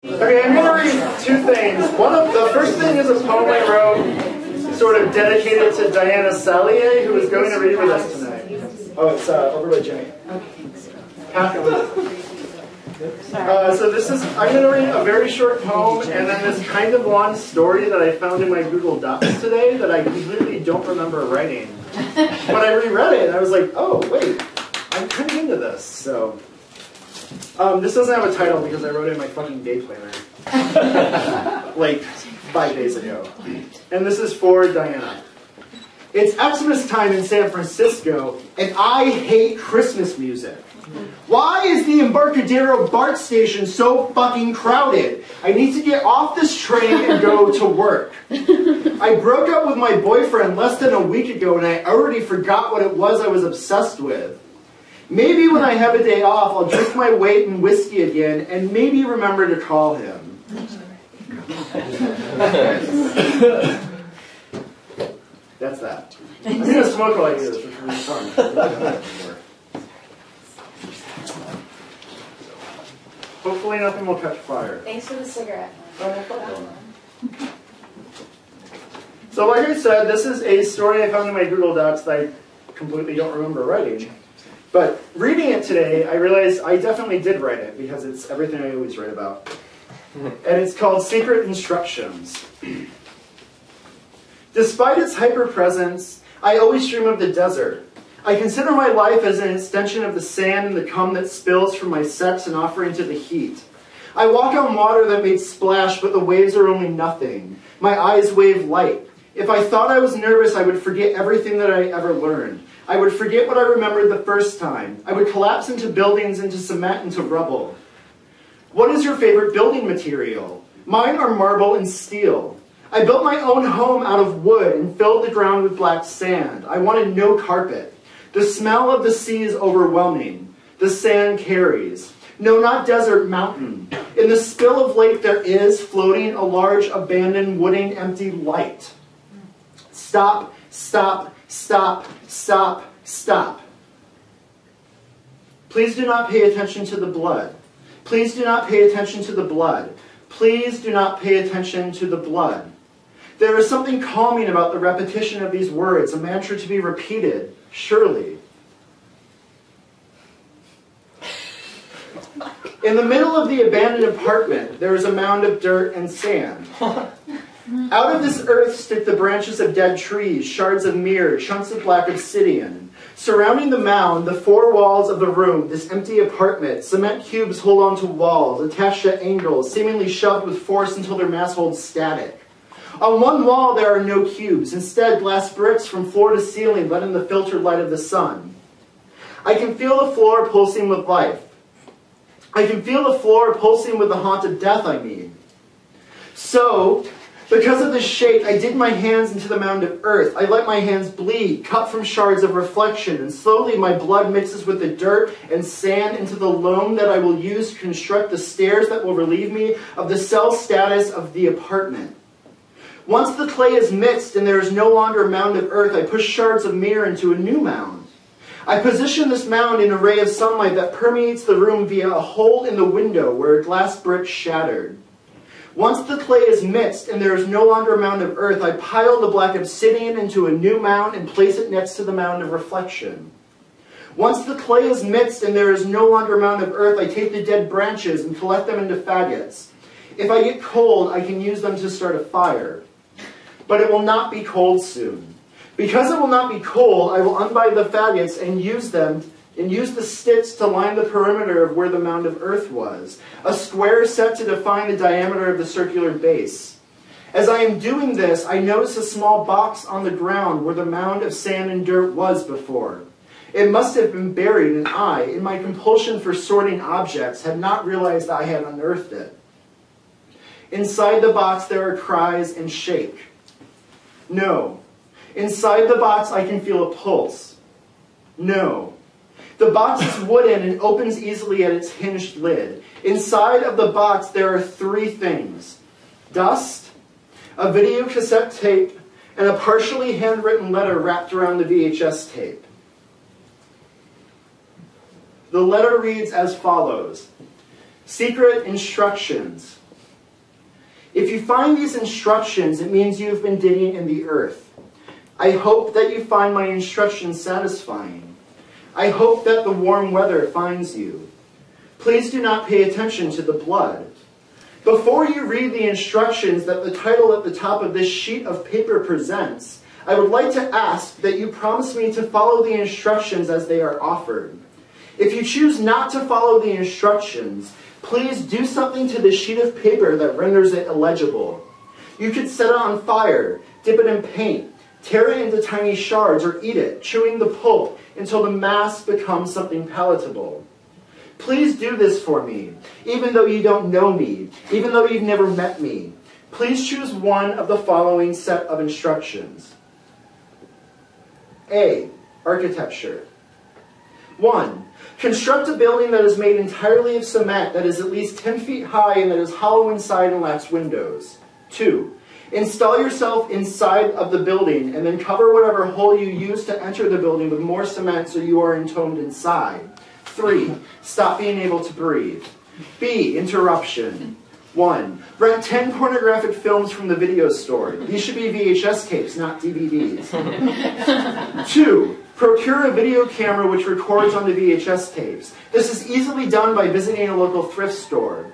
Okay, I'm going to read two things. The first thing is a poem I wrote, sort of dedicated to Diana Salier, who is going to read with us tonight. Oh, it's over by Janey. So this is, I'm going to read a very short poem and then this kind of long story that I found in my Google Docs today that I completely don't remember writing. But I reread it and I was like, oh, wait, I'm kind of into this. So this doesn't have a title because I wrote it in my fucking day planner. Like 5 days ago. And this is for Diana. It's Xmas time in San Francisco, and I hate Christmas music. Why is the Embarcadero BART station so fucking crowded? I need to get off this train and go to work. I broke up with my boyfriend less than a week ago, and I already forgot what it was I was obsessed with. Maybe when I have a day off, I'll drink my weight in whiskey again, and maybe remember to call him. That's that. I'm going to smoke while I do this, which is really fun. Hopefully nothing will catch fire. Thanks for the cigarette. Oh, no problem. So like I said, this is a story I found in my Google Docs that I completely don't remember writing. But reading it today, I realized I definitely did write it because it's everything I always write about. And it's called Secret Instructions. Despite its hyper-presence, I always dream of the desert. I consider my life as an extension of the sand and the cum that spills from my sex and offering to the heat. I walk on water that made splash, but the waves are only nothing. My eyes wave light. If I thought I was nervous, I would forget everything that I ever learned. I would forget what I remembered the first time. I would collapse into buildings, into cement, into rubble. What is your favorite building material? Mine are marble and steel. I built my own home out of wood and filled the ground with black sand. I wanted no carpet. The smell of the sea is overwhelming. The sand carries. No, not desert, mountain. In the spill of lake there is, floating, a large, abandoned, wooden, empty light. Stop, stop, stop, stop, stop. Please do not pay attention to the blood. Please do not pay attention to the blood. Please do not pay attention to the blood. There is something calming about the repetition of these words, a mantra to be repeated, surely. In the middle of the abandoned apartment, there is a mound of dirt and sand. Out of this earth stick the branches of dead trees, shards of mirror, chunks of black obsidian. Surrounding the mound, the four walls of the room, this empty apartment, cement cubes hold onto walls, attached at angles, seemingly shoved with force until their mass holds static. On one wall there are no cubes, instead glass bricks from floor to ceiling let in the filtered light of the sun. I can feel the floor pulsing with life. I can feel the floor pulsing with the haunt of death, I mean. So, because of this shake, I dig my hands into the mound of earth. I let my hands bleed, cut from shards of reflection, and slowly my blood mixes with the dirt and sand into the loam that I will use to construct the stairs that will relieve me of the cell status of the apartment. Once the clay is mixed and there is no longer a mound of earth, I push shards of mirror into a new mound. I position this mound in a ray of sunlight that permeates the room via a hole in the window where a glass brick shattered. Once the clay is mixed and there is no longer a mound of earth, I pile the black obsidian into a new mound and place it next to the mound of reflection. Once the clay is mixed and there is no longer a mound of earth, I take the dead branches and collect them into faggots. If I get cold, I can use them to start a fire. But it will not be cold soon. Because it will not be cold, I will unbind the faggots and use the sticks to line the perimeter of where the mound of earth was, a square set to define the diameter of the circular base. As I am doing this, I notice a small box on the ground where the mound of sand and dirt was before. It must have been buried, and I, in my compulsion for sorting objects, had not realized I had unearthed it. Inside the box there are cries and shake. No. Inside the box I can feel a pulse. No. The box is wooden and opens easily at its hinged lid. Inside of the box there are three things: dust, a video cassette tape, and a partially handwritten letter wrapped around the VHS tape. The letter reads as follows: Secret Instructions. If you find these instructions, it means you have been digging in the earth. I hope that you find my instructions satisfying. I hope that the warm weather finds you. Please do not pay attention to the blood. Before you read the instructions that the title at the top of this sheet of paper presents, I would like to ask that you promise me to follow the instructions as they are offered. If you choose not to follow the instructions, please do something to the sheet of paper that renders it illegible. You could set it on fire, dip it in paint, tear it into tiny shards, or eat it, chewing the pulp until the mass becomes something palatable. Please do this for me, even though you don't know me, even though you've never met me. Please choose one of the following set of instructions. A. Architecture. 1. Construct a building that is made entirely of cement, that is at least 10 feet high and that is hollow inside and lacks windows. 2. Install yourself inside of the building and then cover whatever hole you use to enter the building with more cement so you are entombed inside. 3. Stop being able to breathe. B. Interruption. 1. Rent 10 pornographic films from the video store. These should be VHS tapes, not DVDs. 2. Procure a video camera which records on the VHS tapes. This is easily done by visiting a local thrift store.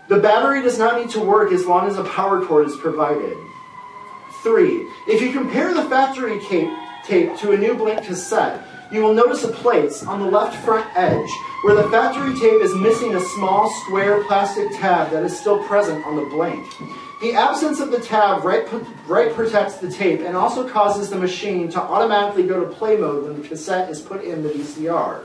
The battery does not need to work as long as a power cord is provided. 3. If you compare the factory tape to a new blank cassette, you will notice a place on the left front edge where the factory tape is missing a small square plastic tab that is still present on the blank. The absence of the tab right protects the tape and also causes the machine to automatically go to play mode when the cassette is put in the VCR.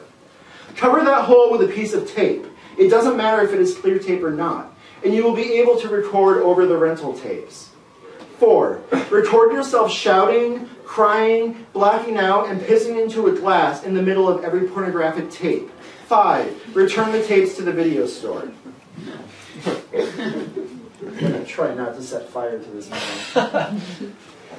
Cover that hole with a piece of tape. It doesn't matter if it is clear tape or not, and you will be able to record over the rental tapes. 4. Record yourself shouting, crying, blacking out, and pissing into a glass in the middle of every pornographic tape. 5. Return the tapes to the video store. I'm going to try not to set fire to this man.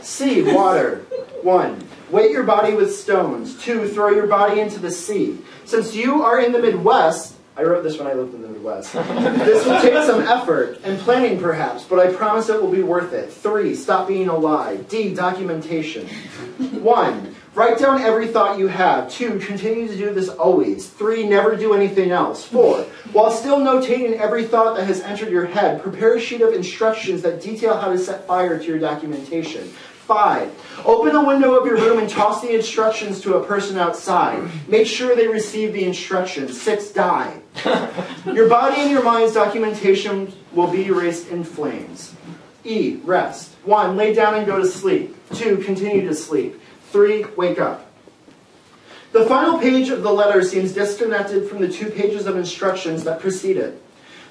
C. Water. 1. Weight your body with stones. 2. Throw your body into the sea. Since you are in the Midwest, I wrote this when I lived in the Midwest. This will take some effort and planning perhaps, but I promise it will be worth it. 3. Stop being a lie. D. Documentation. 1. Write down every thought you have. 2. Continue to do this always. 3. Never do anything else. 4. While still notating every thought that has entered your head, prepare a sheet of instructions that detail how to set fire to your documentation. 5. Open a window of your room and toss the instructions to a person outside. Make sure they receive the instructions. 6. Die. Your body and your mind's documentation will be erased in flames. E. Rest. 1. Lay down and go to sleep. 2. Continue to sleep. 3. Wake up. The final page of the letter seems disconnected from the 2 pages of instructions that precede it.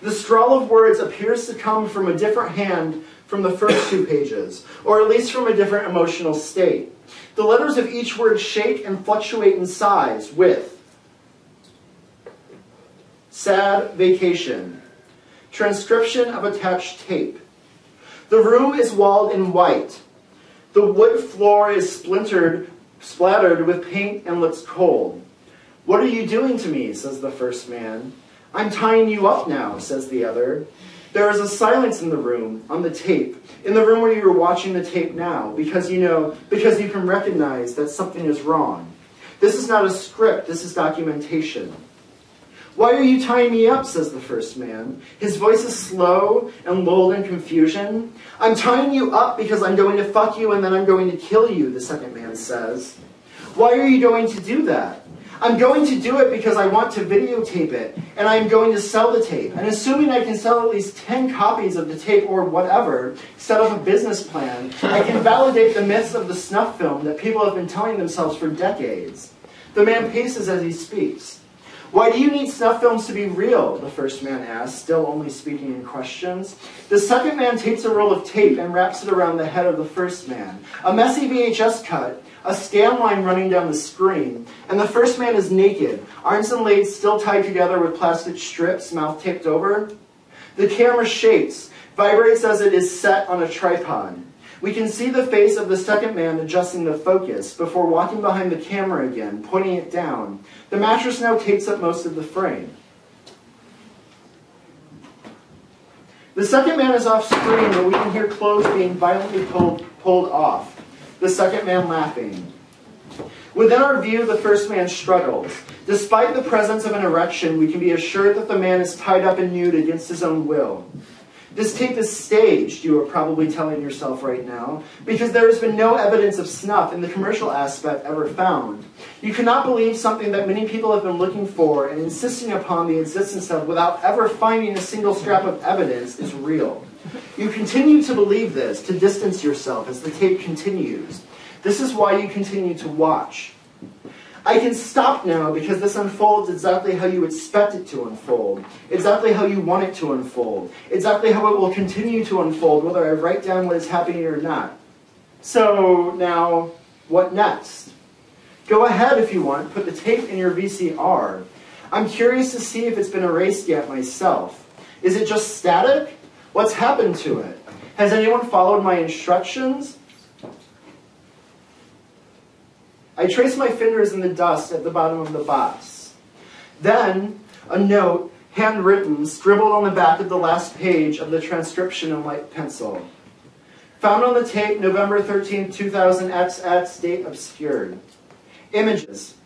The scrawl of words appears to come from a different hand from the first 2 pages, or at least from a different emotional state. The letters of each word shake and fluctuate in size with sad vacation, transcription of attached tape. The room is walled in white. The wood floor is splattered with paint and looks cold. What are you doing to me, says the first man. I'm tying you up now, says the other. There is a silence in the room, on the tape, in the room where you are watching the tape now, because you can recognize that something is wrong. This is not a script, this is documentation. Why are you tying me up, says the first man. His voice is slow and lulled in confusion. I'm tying you up because I'm going to fuck you and then I'm going to kill you, the second man says. Why are you going to do that? I'm going to do it because I want to videotape it, and I'm going to sell the tape. And assuming I can sell at least 10 copies of the tape or whatever, set up a business plan, I can validate the myths of the snuff film that people have been telling themselves for decades. The man paces as he speaks. Why do you need snuff films to be real? The first man asks, still only speaking in questions. The second man takes a roll of tape and wraps it around the head of the first man. A messy VHS cut, a scan line running down the screen, and the first man is naked, arms and legs still tied together with plastic strips, mouth taped over. The camera shakes, vibrates as it is set on a tripod. We can see the face of the second man adjusting the focus before walking behind the camera again, pointing it down. The mattress now takes up most of the frame. The second man is off screen, and we can hear clothes being violently pulled off. The second man laughing. Within our view, the first man struggles. Despite the presence of an erection, we can be assured that the man is tied up and nude against his own will. This tape is staged, you are probably telling yourself right now, because there has been no evidence of snuff in the commercial aspect ever found. You cannot believe something that many people have been looking for and insisting upon the existence of without ever finding a single scrap of evidence is real. You continue to believe this, to distance yourself as the tape continues. This is why you continue to watch. I can stop now because this unfolds exactly how you expect it to unfold, exactly how you want it to unfold, exactly how it will continue to unfold, whether I write down what is happening or not. So now, what next? Go ahead if you want, put the tape in your VCR. I'm curious to see if it's been erased yet myself. Is it just static? What's happened to it? Has anyone followed my instructions? I trace my fingers in the dust at the bottom of the box. Then, a note, handwritten, scribbled on the back of the last page of the transcription in light pencil. Found on the tape, November 13, 2000 XX, date obscured. Images.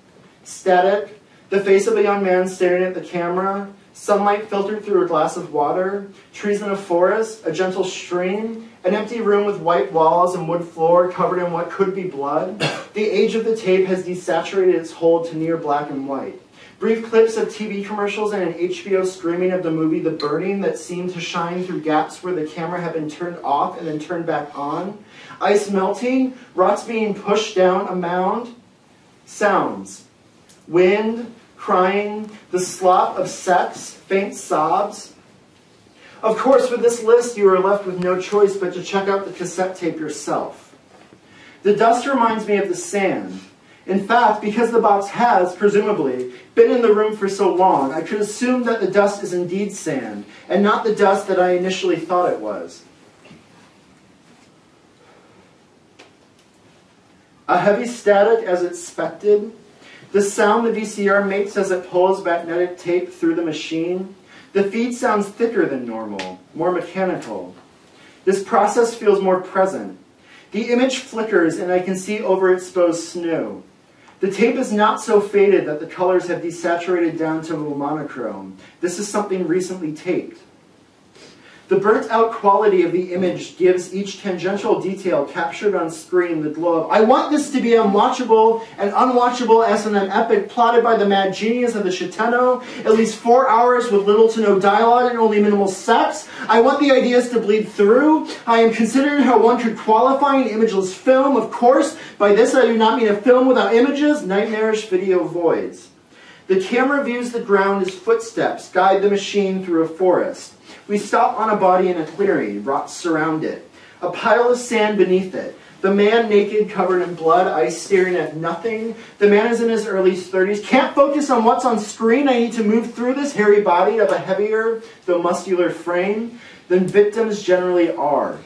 Static, the face of a young man staring at the camera, sunlight filtered through a glass of water, trees in a forest, a gentle stream, an empty room with white walls and wood floor covered in what could be blood. The age of the tape has desaturated its hold to near black and white. Brief clips of TV commercials and an HBO screening of the movie The Burning that seemed to shine through gaps where the camera had been turned off and then turned back on. Ice melting, rocks being pushed down a mound. Sounds. Wind, crying, the slop of sex, faint sobs. Of course, with this list, you are left with no choice but to check out the cassette tape yourself. The dust reminds me of the sand. In fact, because the box has, presumably, been in the room for so long, I could assume that the dust is indeed sand, and not the dust that I initially thought it was. A heavy static as expected. The sound the VCR makes as it pulls magnetic tape through the machine. The feed sounds thicker than normal, more mechanical. This process feels more present. The image flickers and I can see overexposed snow. The tape is not so faded that the colors have desaturated down to monochrome. This is something recently taped. The burnt-out quality of the image gives each tangential detail captured on screen the glow of, I want this to be unwatchable, an unwatchable S&M epic plotted by the mad genius of the Chiteno, at least 4 hours with little to no dialogue and only minimal sex. I want the ideas to bleed through. I am considering how one could qualify an imageless film. Of course, by this I do not mean a film without images, nightmarish video voids. The camera views the ground as footsteps guide the machine through a forest. We stop on a body in a clearing, rocks surround it. A pile of sand beneath it. The man naked, covered in blood, ice staring at nothing. The man is in his early 30s. Can't focus on what's on screen. I need to move through this hairy body of a heavier, though muscular frame than victims generally are.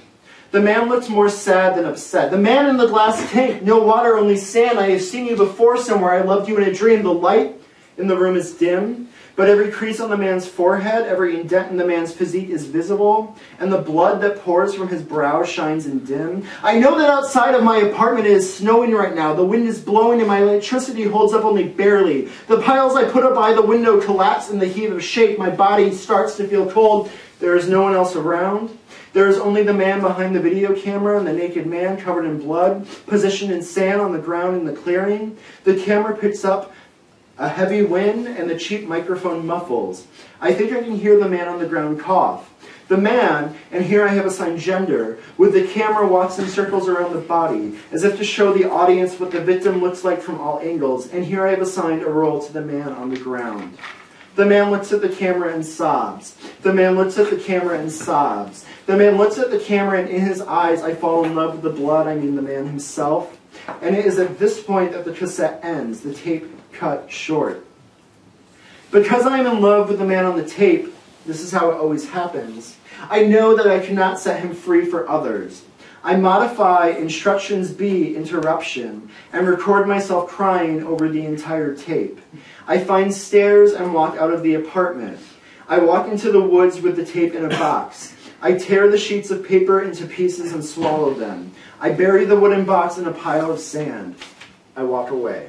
The man looks more sad than upset. The man in the glass tank, no water, only sand. I have seen you before somewhere. I loved you in a dream. The light in the room is dim. But every crease on the man's forehead, every indent in the man's physique is visible, and the blood that pours from his brow shines and dim. I know that outside of my apartment it is snowing right now. The wind is blowing and my electricity holds up only barely. The piles I put up by the window collapse in the heat of shake. My body starts to feel cold. There is no one else around. There is only the man behind the video camera and the naked man covered in blood, positioned in sand on the ground in the clearing. The camera picks up a heavy wind and the cheap microphone muffles. I think I can hear the man on the ground cough. The man, and here I have assigned gender, with the camera walks in circles around the body, as if to show the audience what the victim looks like from all angles, and here I have assigned a role to the man on the ground. The man looks at the camera and sobs. The man looks at the camera and sobs. The man looks at the camera and in his eyes I fall in love with the blood, I mean the man himself. And it is at this point that the cassette ends, the tape cut short. Because I am in love with the man on the tape, this is how it always happens. I know that I cannot set him free for others. I modify instructions B, interruption, and record myself crying over the entire tape. I find stairs and walk out of the apartment. I walk into the woods with the tape in a box. I tear the sheets of paper into pieces and swallow them. I bury the wooden box in a pile of sand. I walk away.